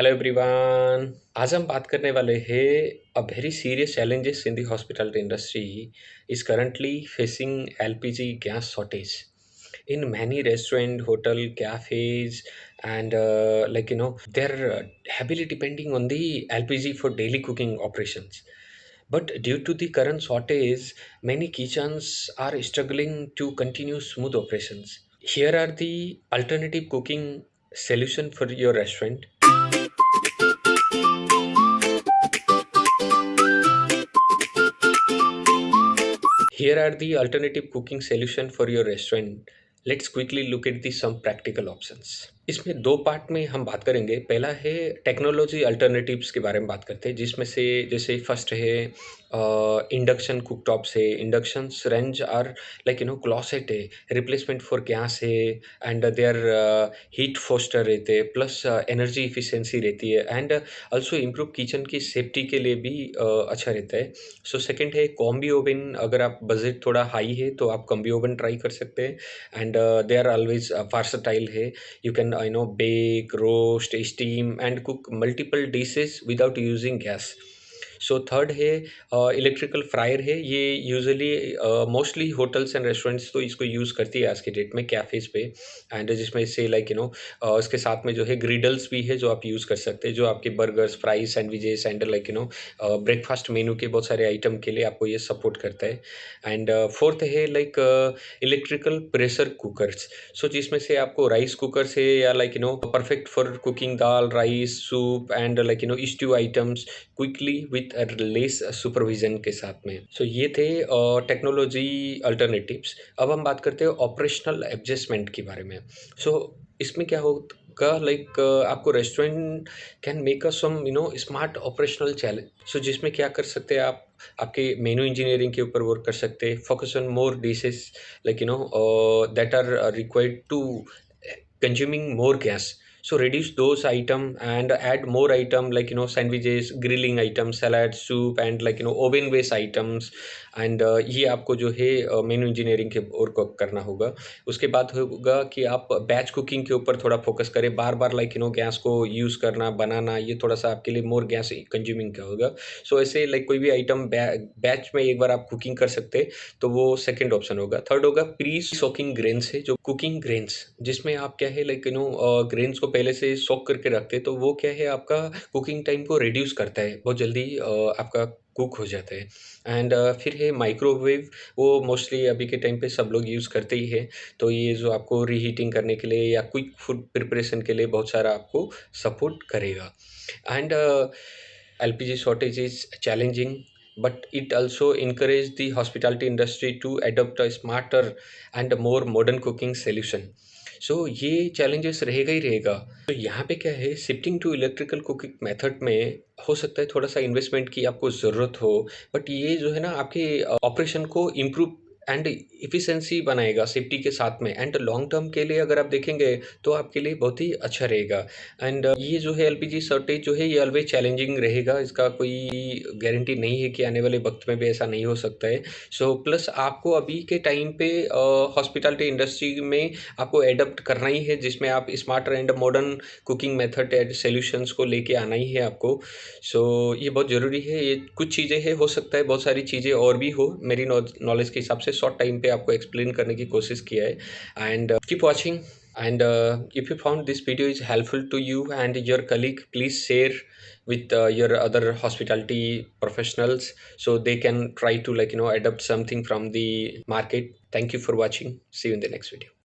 Hello everyone. आज हम बात करने वाले हैं a very serious challenges in the hospitality industry is currently facing LPG gas shortage in many restaurant, hotel, cafes, and they're heavily depending on the LPG for daily cooking operations. But due to the current shortage, many kitchens are struggling to continue smooth operations. Here are the alternative cooking solution for your restaurant. Here are the alternative cooking solution for your restaurant. Let's quickly look at the some practical options. इसमें दो part में हम बात करेंगे। पहला है technology alternatives के बारे में बात करते हैं, जिसमें से जैसे फर्स्ट है इंडक्शन कुकटॉप्स है। Inductions range are like closet है, रिप्लेसमेंट फॉर गैस है, एंड देयर हीट फोस्टर रहते हैं, प्लस एनर्जी इफिशिएंसी रहती है, एंड ऑल्सो इम्प्रूव किचन की सेफ्टी के लिए भी अच्छा रहता है। सो सेकंड है कॉम्बी ओवन। अगर आप बजट थोड़ा हाई है तो आप कॉम्बी ओवन ट्राई कर सकते हैं, and they are always versatile है। You can bake, roast, steam and cook multiple dishes without using gas. So third है इलेक्ट्रिकल फ्रायर है। ये usually mostly hotels and restaurants तो इसको यूज़ करती है आज के डेट में कैफ़ेज़ पे, एंड जिसमें से लाइक इसके साथ में जो है ग्रिडल्स भी है जो आप यूज़ कर सकते हैं, जो आपके burgers, fries, sandwiches and breakfast मेनू के बहुत सारे आइटम के लिए आपको ये सपोर्ट करता है। एंड फोर्थ है लाइक इलेक्ट्रिकल प्रेशर कुकर्स। सो जिसमें से आपको राइस कुकर से या perfect for cooking dal, rice, soup and stew items quickly with less supervision के साथ में। सो ये थे टेक्नोलॉजी अल्टरनेटिव्स। अब हम बात करते हैं ऑपरेशनल एडजस्टमेंट के बारे में। सो इसमें क्या होगा, लाइक आपको restaurant can make a some smart operational challenge. So जिसमें क्या कर सकते हैं आप, आपके मेनू इंजीनियरिंग के ऊपर वर्क कर सकते हैं, focus on more dishes like that are required to consuming more gas. So reduce those item and add more item like sandwiches, grilling items, salad, soup and oven based items. And ये आपको जो है मेनू engineering के और को करना होगा। उसके बाद होगा कि आप बैच कुकिंग के ऊपर थोड़ा फोकस करें। बार बार गैस को यूज़ करना, बनाना, ये थोड़ा सा आपके लिए मोर गैस कंज्यूमिंग का होगा। सो ऐसे लाइक कोई भी आइटम बैच में एक बार आप कुकिंग कर सकते हैं, तो वो सेकंड ऑप्शन होगा। थर्ड होगा प्री सोकिंग ग्रेन्स है, जो कुकिंग ग्रेन्स, जिसमें आप क्या है ग्रेन्स को पहले से सोक करके रखते हैं, तो वो क्या है आपका कुकिंग टाइम को रिड्यूस करता है, बहुत जल्दी आपका कुक हो जाता है। एंड फिर है माइक्रोवेव। वो मोस्टली अभी के टाइम पे सब लोग यूज़ करते ही है, तो ये जो आपको रीहीटिंग करने के लिए या क्विक फूड प्रिपरेशन के लिए बहुत सारा आपको सपोर्ट करेगा। And LPG shortage is challenging, but it also encourage the hospitality industry to adopt a smarter and more modern cooking solution. सो ये चैलेंजेस रहेगा ही रहेगा। तो यहाँ पे क्या है, shifting to electrical cooking method में हो सकता है थोड़ा सा इन्वेस्टमेंट की आपको ज़रूरत हो, बट ये जो है ना आपके ऑपरेशन को इम्प्रूव एंड इफ़िशिएंसी बनाएगा सेफ्टी के साथ में, एंड लॉन्ग टर्म के लिए अगर आप देखेंगे तो आपके लिए बहुत ही अच्छा रहेगा। एंड ये जो है LPG शॉर्टेज जो है ये ऑलवेज चैलेंजिंग रहेगा, इसका कोई गारंटी नहीं है कि आने वाले वक्त में भी ऐसा नहीं हो सकता है। सो प्लस आपको अभी के टाइम पे हॉस्पिटैलिटी इंडस्ट्री में आपको एडप्ट करना ही है, जिसमें आप smarter and modern cooking method and solutions को लेके आना ही है आपको। सो ये बहुत ज़रूरी है। ये कुछ चीज़ें हैं, हो सकता है बहुत सारी चीज़ें और भी हो, मेरी नॉलेज के हिसाब से शॉर्ट टाइम पे आपको एक्सप्लेन करने की कोशिश किया है। And keep watching, and if you found this video is helpful to you and your colleague, please share with your other hospitality professionals so they can try to adapt something from the market. Thank you for watching. See you in the next video.